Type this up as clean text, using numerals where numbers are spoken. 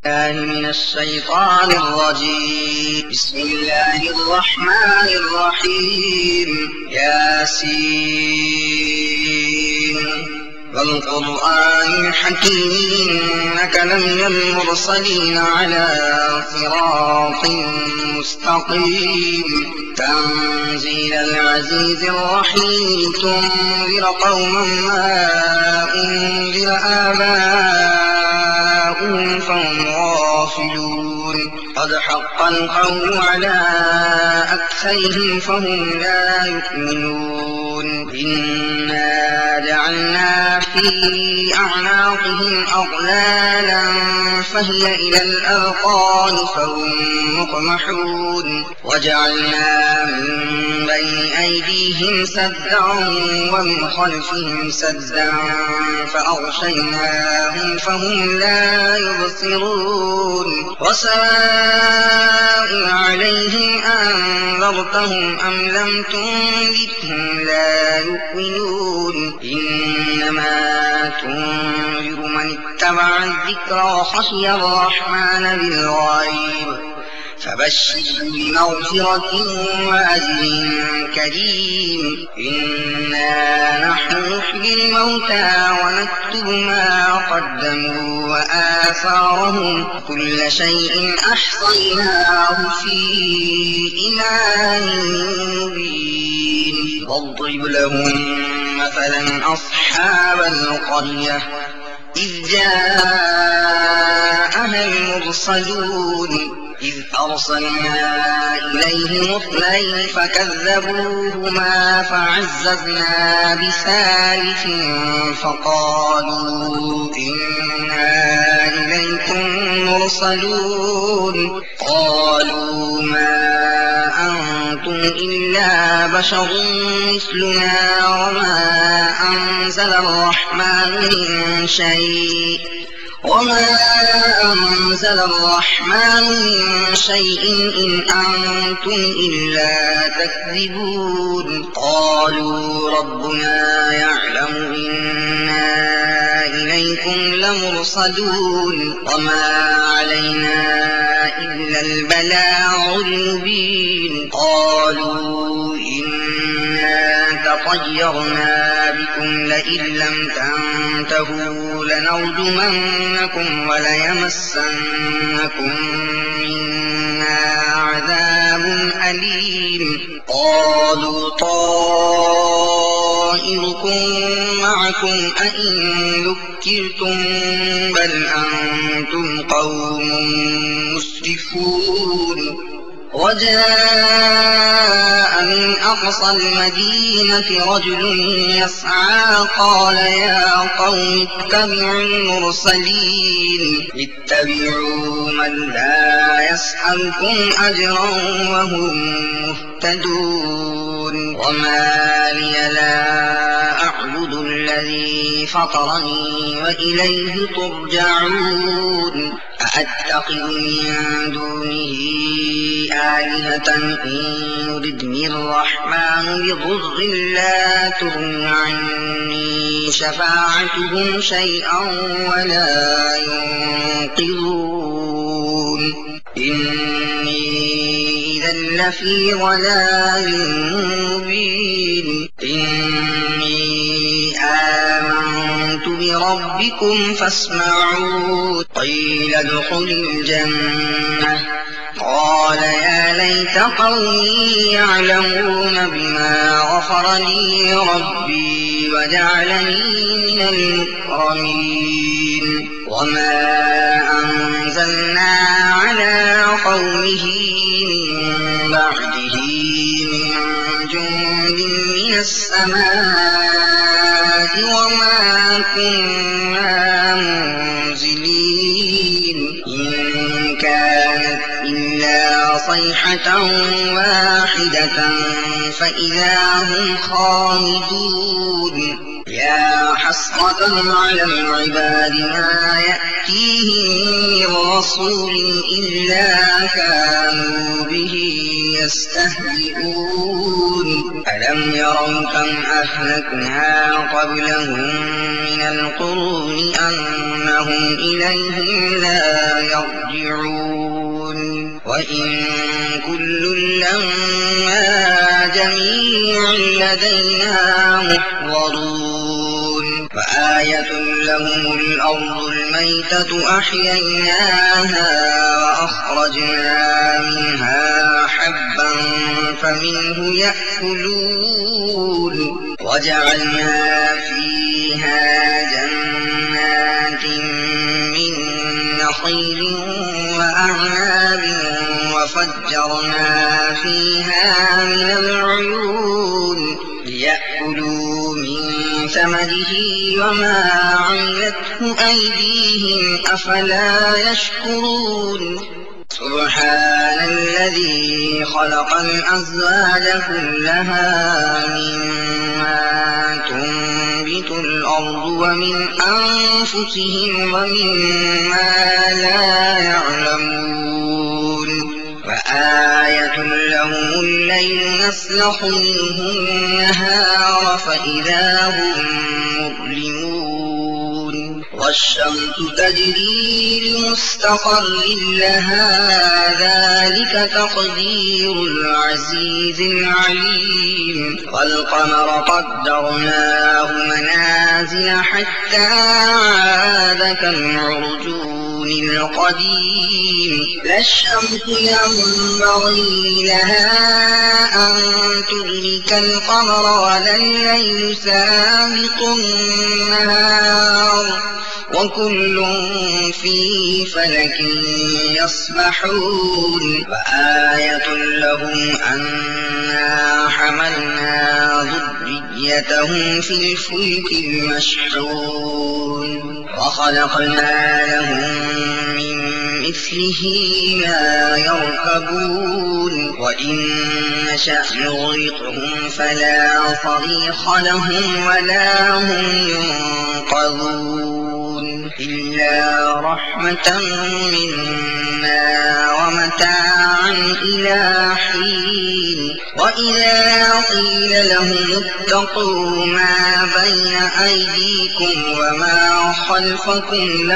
من الشيطان الرجيم. بسم الله الرحمن الرحيم. ياسين والقرآن الحكيم إنك لمن المرسلين على صراط مستقيم. تنزيل العزيز الرحيم تنذر قوما ما أنذر آباؤهم فهم غافلون. قد حق القول على أكثرهم فهم لا يؤمنون. إنا جعلنا في أعناقهم أغلالا فهي إلى الأذقان فهم مقمحون. وجعلنا من بين أيديهم سدا ومن خلفهم سدا فأغشيناهم فهم لا يبصرون. وسواء عليهم أنذرتهم أم لم تنذرهم لا يؤمنون. إنما تنذر من اتبع الذكر وخشي الرحمن بالغيب فبشره بمغفرة وأجر كريم. إنا نحن نحيي الموتى ونكتب ما قدموا وآثارهم كل شيء أحصيناه في إمام مبين. واضرب لهم مثلا أصحاب القرية إذ جاءها المرسلون إذ أرسلنا إليهم اثنين فكذبوهما فعززنا بثالث فقالوا إنا إليكم مرسلون. قالوا ما أنتم إلا بشر مثلنا وما أنزل الرحمن من شيء إن أنتم إلا تكذبون. قالوا ربنا يعلم إنا إليكم لمرسلون وما علينا إلا البلاغ المبين. قالوا إنا تطيرنا بكم لئن لم تنتهوا لنرجمنكم وليمسنكم منا عذاب أليم. قالوا طائركم معكم أئن ذكرتم بل أنتم قوم مسرفون. وجاء من أقصى المدينة رجل يسعى قال يا قوم اتبعوا المرسلين اتبعوا من لا يسألكم أجرا وهم مهتدون. وما لي لا أعبد الذي فطرني وإليه ترجعون. أأتخذ من دونه آلهة إن يردني الرحمن بضر لا تغن عني شفاعتهم شيئا ولا ينقذون. إني إذا لفي ضلال مبين. إني آمنت بربكم فاسمعون. قيل ادخل الجنة قال يا ليت قومي يعلمون بما غفر لي ربي وجعلني من المكرمين. وما أنزلنا على قومه من بعده من جند من السماء وما كنا منزلين. إن كانت إلا صيحة واحدة فإذا هم خامدون. يا حسرة على العباد ما يأتيهم من رسول إلا كانوا به يستهزئون ألم يروا كم أهلكنا قبلهم من القرون أنهم إليهم لا يرجعون وإن كل لما جميع لدينا محضرون وآية لهم الأرض الميتة أحييناها وأخرجنا منها حبا فمنه يأكلون وجعلنا فيها جنات من نخيل وأعناب وفجرنا فيها من العيون ليأكلوا من ثمره وما عملته أيديهم أفلا يشكرون سبحان الذي خلق الأزواج كلها مما تنبت الأرض ومن أنفسهم ومما لا يعلمون وآية لهم الليل نسلخ منه النهار فإذا هم مظلمون والشمس تجري لمستقر لها ذلك تقدير العزيز العليم والقمر قدرناه منازل حتى عاد كالعرجون القديم لا الشمس ينبغي لها أن تدرك القمر ولا الليل سابق النهار وكل في فلك يسبحون وآية لهم أنا حملنا ذريتهم في الفلك المشحون وخلقنا لهم من مثله ما يركبون وإن نشأ نغرقهم فلا صريخ لهم ولا هم ينقذون إلا رحمة منا ومتاعا إلى حين وإذا قيل لهم اتقوا ما بين أيديكم وما خلفكم